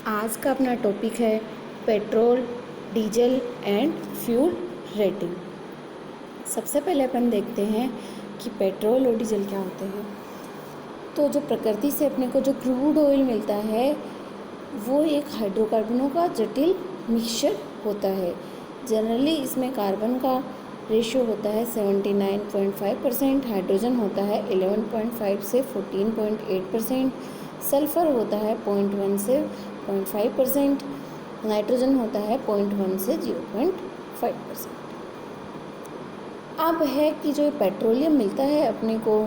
आज का अपना टॉपिक है petrol, diesel and fuel rating. सबसे पहले अपन देखते हैं कि पेट्रोल और डीजल क्या होते हैं। तो जो प्रकृति से अपने को जो क्रूड ऑयल मिलता है वो एक हाइड्रोकार्बनों का जटिल मिक्सचर होता है। जनरली इसमें कार्बन का रेशियो होता है 79.5%, हाइड्रोजन होता है 11.5 से 14.8%, सल्फर होता है 0.1 से 0.5%, नाइट्रोजन होता है 0.1 से 0.5%। अब है कि जो पेट्रोलियम मिलता है अपने को,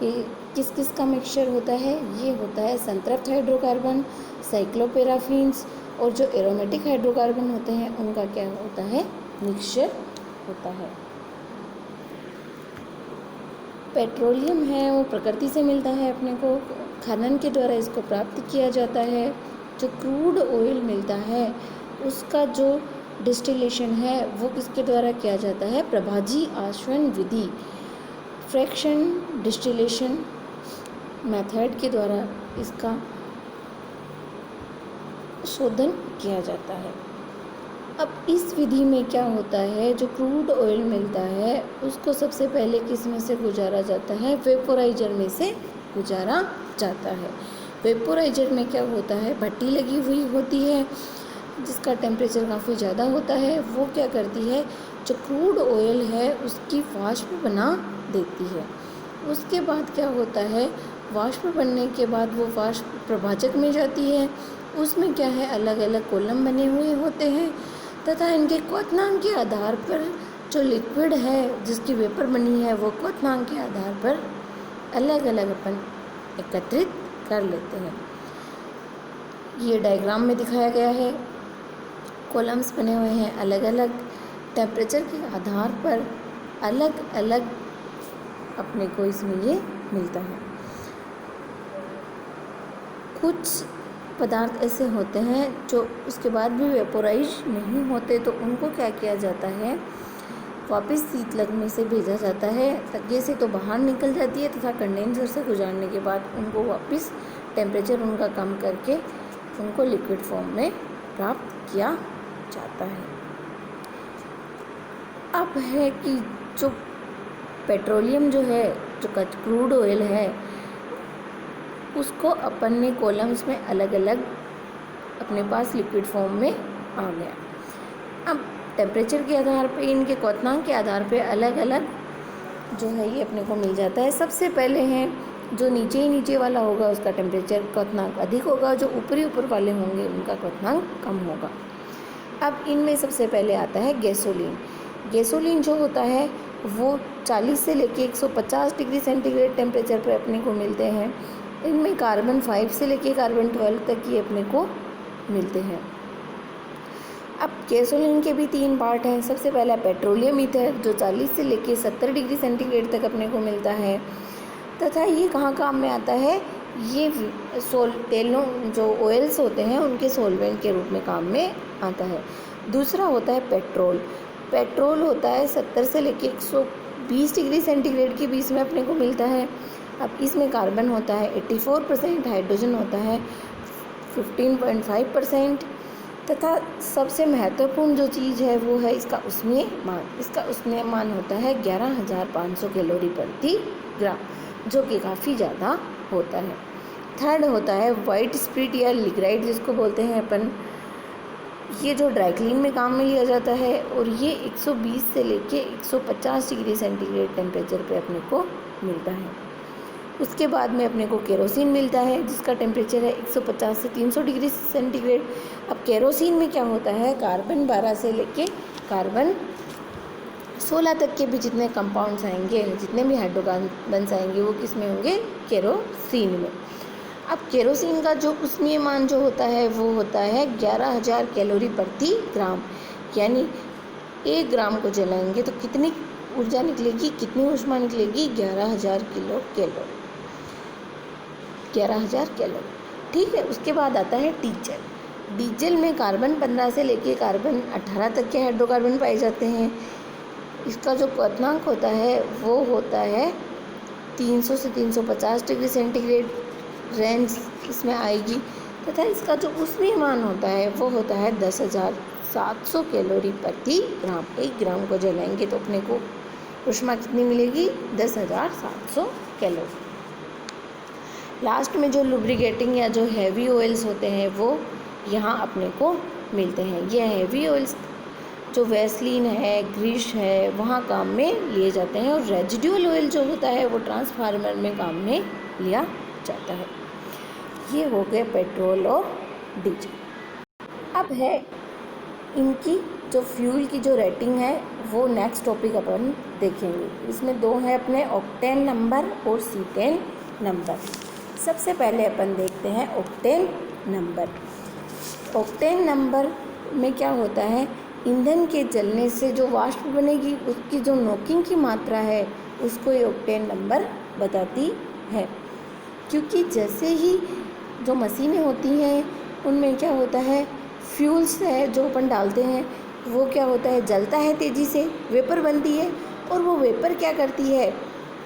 ये किस किस का मिक्सचर होता है। ये होता है संतृप्त हाइड्रोकार्बन, साइक्लोपेराफिन्स, और जो एरोमेटिक हाइड्रोकार्बन होते हैं उनका क्या होता है, मिक्सचर होता है। पेट्रोलियम है वो प्रकृति से मिलता है अपने को, खनन के द्वारा इसको प्राप्त किया जाता है। जो क्रूड ऑयल मिलता है उसका जो डिस्टिलेशन है वो किसके द्वारा किया जाता है, प्रभाजी आसवन विधि, फ्रैक्शन डिस्टिलेशन मेथड के द्वारा इसका शोधन किया जाता है। अब इस विधि में क्या होता है, जो क्रूड ऑयल मिलता है उसको सबसे पहले किस में से गुजारा जाता है, वेपोराइजर में से गुजारा जाता है। वेपोराइजर में क्या होता है, भट्टी लगी हुई होती है जिसका टेम्परेचर काफ़ी ज़्यादा होता है। वो क्या करती है, जो क्रूड ऑयल है उसकी वाष्प बना देती है। उसके बाद क्या होता है, वाष्प बनने के बाद वो वाष्प प्रभाजक में जाती है। उसमें क्या है, अलग अलग कॉलम बने हुए होते हैं तथा इनके क्वथनांक के आधार पर जो लिक्विड है जिसकी वेपर बनी है वो क्वथनांक के आधार पर अलग अलग अपन एकत्रित कर लेते हैं। ये डायग्राम में दिखाया गया है, कॉलम्स बने हुए हैं, अलग अलग टेम्परेचर के आधार पर अलग अलग अपने को इसमें ये मिलता है। कुछ पदार्थ ऐसे होते हैं जो उसके बाद भी वेपोराइज नहीं होते, तो उनको क्या किया जाता है, वापस शीतलक में से भेजा जाता है। तकिए से तो बाहर निकल जाती है तथा कंडेंसर से गुजारने के बाद उनको वापस टेम्परेचर उनका कम करके उनको लिक्विड फॉर्म में प्राप्त किया जाता है। अब है कि जो पेट्रोलियम जो है, जो क्रूड ऑयल है, उसको अपन ने कॉलम्स में अलग अलग अपने पास लिक्विड फॉर्म में आ गया। अब टेम्परेचर के आधार पे, इनके क्वथनांक के आधार पे अलग अलग जो है ये अपने को मिल जाता है। सबसे पहले है जो नीचे ही नीचे वाला होगा उसका टेम्परेचर क्वथनांक अधिक होगा, जो ऊपरी ऊपर वाले होंगे उनका क्वथनांक कम होगा। अब इनमें सबसे पहले आता है गैसोलीन। गैसोलीन जो होता है वो 40 से लेके 150 डिग्री सेंटीग्रेड टेम्परेचर पर अपने को मिलते हैं। इनमें कार्बन 5 से लेके कार्बन 12 तक ये अपने को मिलते हैं। अब गैसोलीन के भी 3 पार्ट हैं। सबसे पहला पेट्रोलियम ईथर जो 40 से लेके 70 डिग्री सेंटीग्रेड तक अपने को मिलता है तथा ये कहाँ काम में आता है, ये तेलों जो ऑयल्स होते हैं उनके सॉल्वेंट के रूप में काम में आता है। दूसरा होता है पेट्रोल। पेट्रोल होता है 70 से लेके 120 डिग्री सेंटीग्रेड के बीच में अपने को मिलता है। अब इसमें कार्बन होता है 84%, हाइड्रोजन होता है 15.5% तथा सबसे महत्वपूर्ण जो चीज़ है वो है इसका उष्मीय मान। इसका उष्मीय मान होता है 11,500 कैलोरी प्रति ग्राम, जो कि काफ़ी ज़्यादा होता है। थर्ड होता है वाइट स्प्रिट या लिग्राइट जिसको बोलते हैं अपन। ये जो ड्राई क्लीन में काम में लिया जाता है और ये 120 से लेके 150 डिग्री सेंटीग्रेड टेम्परेचर पे अपने को मिलता है। उसके बाद में अपने को केरोसिन मिलता है जिसका टेम्परेचर है 150 से 300 डिग्री सेंटीग्रेड। अब केरोसिन में क्या होता है, कार्बन 12 से लेके कार्बन 16 तक के भी जितने कंपाउंड्स आएंगे, जितने भी हाइड्रोकार्बन्स आएंगे वो किस में होंगे, केरोसिन में। अब केरोसिन का जो उष्मीय मान जो होता है वो होता है 11,000 कैलोरी प्रति ग्राम, यानी 1 ग्राम को जलाएंगे तो कितनी ऊर्जा निकलेगी, कितनी ऊष्मा निकलेगी, 11,000 कैलोरी। ठीक है। उसके बाद आता है डीजल। डीजल में कार्बन 15 से लेके कार्बन 18 तक के हाइड्रोकार्बन पाए जाते हैं। इसका जो क्वथनांक होता है वो होता है 300 से 350 डिग्री सेंटीग्रेड रेंज इसमें आएगी। तथा इसका जो ऊष्मीय मान होता है वो होता है 10,700 कैलोरी प्रति ग्राम। 1 ग्राम को जलाएंगे तो अपने को ऊष्मा कितनी मिलेगी? 10,700 कैलोरी। लास्ट में जो लुब्रिकेटिंग या जो हैवी ऑयल्स होते हैं वो यहाँ अपने को मिलते हैं। ये हैवी ऑयल्स जो वैसलीन है, ग्रीस है, वहाँ काम में लिए जाते हैं, और रेजिडुअल ऑयल जो होता है वो ट्रांसफार्मर में काम में लिया जाता है। ये हो गए पेट्रोल और डीजल। अब है इनकी जो फ्यूल की जो रेटिंग है वो नेक्स्ट टॉपिक अपन देखेंगे। इसमें दो हैं अपने, ऑक्टेन नंबर और सीटेन नंबर। सबसे पहले अपन देखते हैं ऑक्टेन नंबर। ऑक्टेन नंबर में क्या होता है, ईंधन के जलने से जो वाष्प बनेगी उसकी जो नॉकिंग की मात्रा है उसको ये ऑक्टेन नंबर बताती है। क्योंकि जैसे ही जो मशीनें होती हैं उनमें क्या होता है, फ्यूल्स है जो अपन डालते हैं वो क्या होता है, जलता है तेज़ी से, वेपर बनती है, और वो वेपर क्या करती है,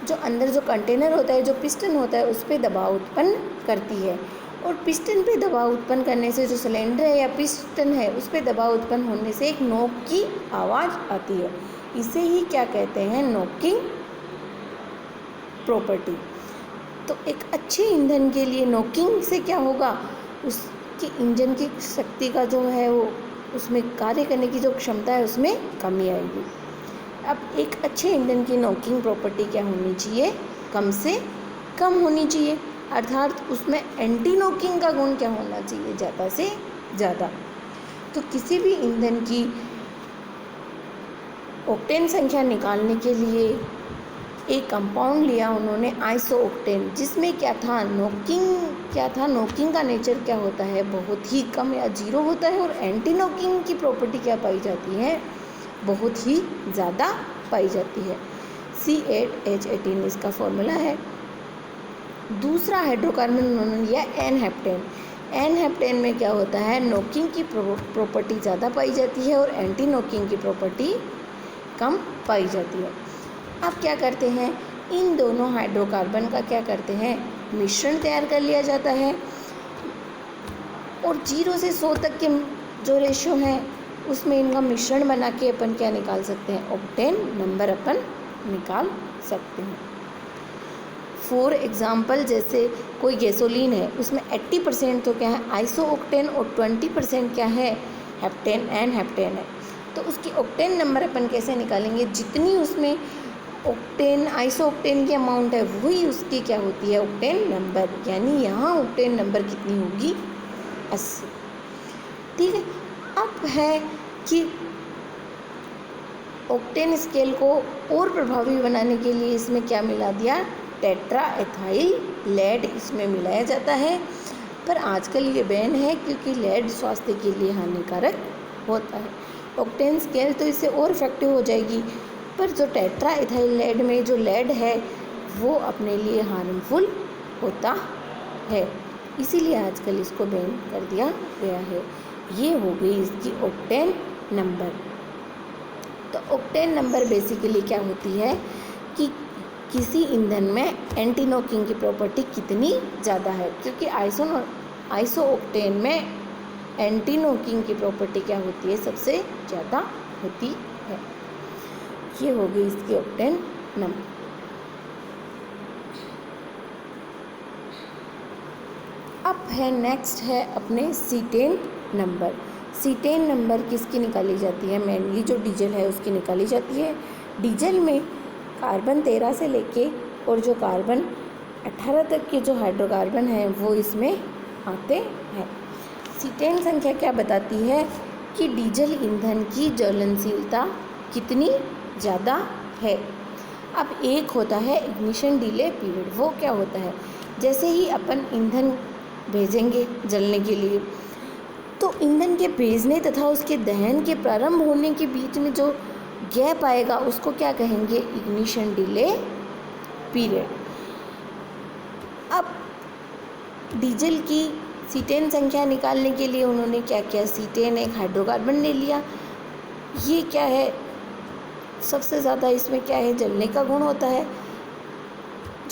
जो अंदर जो कंटेनर होता है, जो पिस्टन होता है, उस पर दबाव उत्पन्न करती है, और पिस्टन पे दबाव उत्पन्न करने से जो सिलेंडर है या पिस्टन है उस पर दबाव उत्पन्न होने से एक नोक की आवाज़ आती है। इसे ही क्या कहते हैं, नोकिंग प्रॉपर्टी। तो एक अच्छे ईंधन के लिए नोकिंग से क्या होगा, उसकी इंजन की शक्ति का जो है वो, उसमें कार्य करने की जो क्षमता है उसमें कमी आएगी। अब एक अच्छे ईंधन की नोकिंग प्रॉपर्टी क्या होनी चाहिए, कम से कम होनी चाहिए, अर्थात उसमें एंटी नोकिंग का गुण क्या होना चाहिए, ज़्यादा से ज़्यादा। तो किसी भी ईंधन की ऑक्टेन संख्या निकालने के लिए एक कंपाउंड लिया उन्होंने, आइसो ऑक्टेन, जिसमें क्या था, नोकिंग का नेचर क्या होता है, बहुत ही कम या जीरो होता है, और एंटी नोकिंग की प्रॉपर्टी क्या पाई जाती है, बहुत ही ज़्यादा पाई जाती है। C8H18 इसका फॉर्मूला है। दूसरा हाइड्रोकार्बन उन्होंने लिया एन हेप्टेन। एन हेप्टेन में क्या होता है, नोकिंग की प्रॉपर्टी ज़्यादा पाई जाती है और एंटी नोकिंग की प्रॉपर्टी कम पाई जाती है। अब क्या करते हैं, इन दोनों हाइड्रोकार्बन का क्या करते हैं, मिश्रण तैयार कर लिया जाता है, और 0 से 100 तक के जो रेशो हैं उसमें इनका मिश्रण बना के अपन क्या निकाल सकते हैं, ऑक्टेन नंबर अपन निकाल सकते हैं। फॉर एग्ज़ाम्पल, जैसे कोई गैसोलीन है उसमें 80% तो क्या है, आइसो ऑक्टेन, और 20% क्या है, हेप्टेन, एन हेप्टेन है। तो उसकी ऑक्टेन नंबर अपन कैसे निकालेंगे, जितनी उसमें ऑक्टेन, आइसो ऑक्टेन की अमाउंट है वही उसकी क्या होती है, ऑक्टेन नंबर। यानी यहाँ ऑक्टेन नंबर कितनी होगी, 80। ठीक है। अब है कि ऑक्टेन स्केल को और प्रभावी बनाने के लिए इसमें क्या मिला दिया, टेट्रा एथाइल लेड इसमें मिलाया जाता है, पर आजकल ये बैन है क्योंकि लेड स्वास्थ्य के लिए हानिकारक होता है। ऑक्टेन स्केल तो इससे और इफेक्टिव हो जाएगी, पर जो टेट्रा एथाइल लेड में जो लेड है वो अपने लिए हार्मफुल होता है, इसीलिए आजकल इसको बैन कर दिया गया है। ये हो गई इसकी ऑक्टेन नंबर। तो ऑक्टेन नंबर बेसिकली क्या होती है कि किसी ईंधन में एंटी नोकिंग की प्रॉपर्टी कितनी ज़्यादा है, क्योंकि आइसो ऑक्टेन में एंटी नोकिंग की प्रॉपर्टी क्या होती है, सबसे ज़्यादा होती है। ये हो गई इसकी ऑक्टेन नंबर। अब है नेक्स्ट है अपने सीटेन नंबर। सीटेन नंबर किसकी निकाली जाती है, मेनली जो डीजल है उसकी निकाली जाती है। डीजल में कार्बन 13 से लेके और जो कार्बन 18 तक के जो हाइड्रोकार्बन हैं वो इसमें आते हैं। सीटेन संख्या क्या बताती है कि डीजल ईंधन की ज्वलनशीलता कितनी ज़्यादा है। अब एक होता है इग्निशन डिले पीरियड। वो क्या होता है, जैसे ही अपन ईंधन भेजेंगे जलने के लिए, तो ईंधन के भेजने तथा उसके दहन के प्रारंभ होने के बीच में जो गैप आएगा उसको क्या कहेंगे, इग्निशन डिले पीरियड। अब डीजल की सीटेन संख्या निकालने के लिए उन्होंने क्या किया, सीटेन एक हाइड्रोकार्बन ले लिया। ये क्या है, सबसे ज़्यादा इसमें क्या है, जलने का गुण होता है।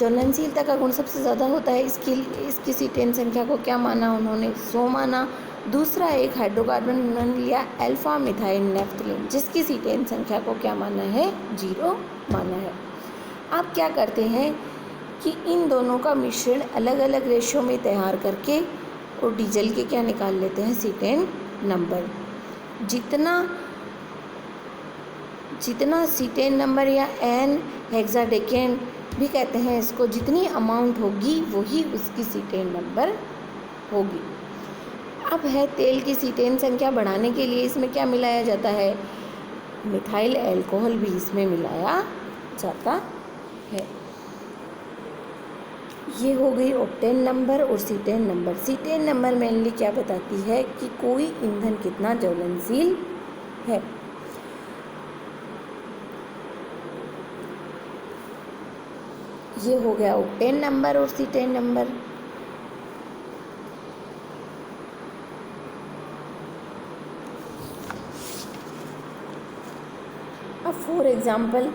ज्वलनशीलता का गुण सबसे ज़्यादा होता है, इसकी सीटेन संख्या को क्या माना उन्होंने? 100 माना। दूसरा एक हाइड्रोकार्बन उन्होंने लिया अल्फा मिथाइल नेफ्थलीन, जिसकी सीटेन संख्या को क्या माना है? 0 माना है। आप क्या करते हैं कि इन दोनों का मिश्रण अलग अलग रेशियो में तैयार करके और डीजल के क्या निकाल लेते हैं? Cetane number. जितना सीटेन नंबर या एन हेक्साडेकेन भी कहते हैं इसको, जितनी अमाउंट होगी वही उसकी सीटेन नंबर होगी। अब है तेल की सीटेन संख्या बढ़ाने के लिए इसमें क्या मिलाया जाता है? मिथाइल अल्कोहल भी इसमें मिलाया जाता है। ये हो गई ऑक्टेन नंबर और cetane number. Cetane number mainly क्या बताती है कि कोई ईंधन कितना ज्वलनशील है। ये हो गया ऑक्टेन नंबर और सीटेन नंबर। अब फॉर एग्जाम्पल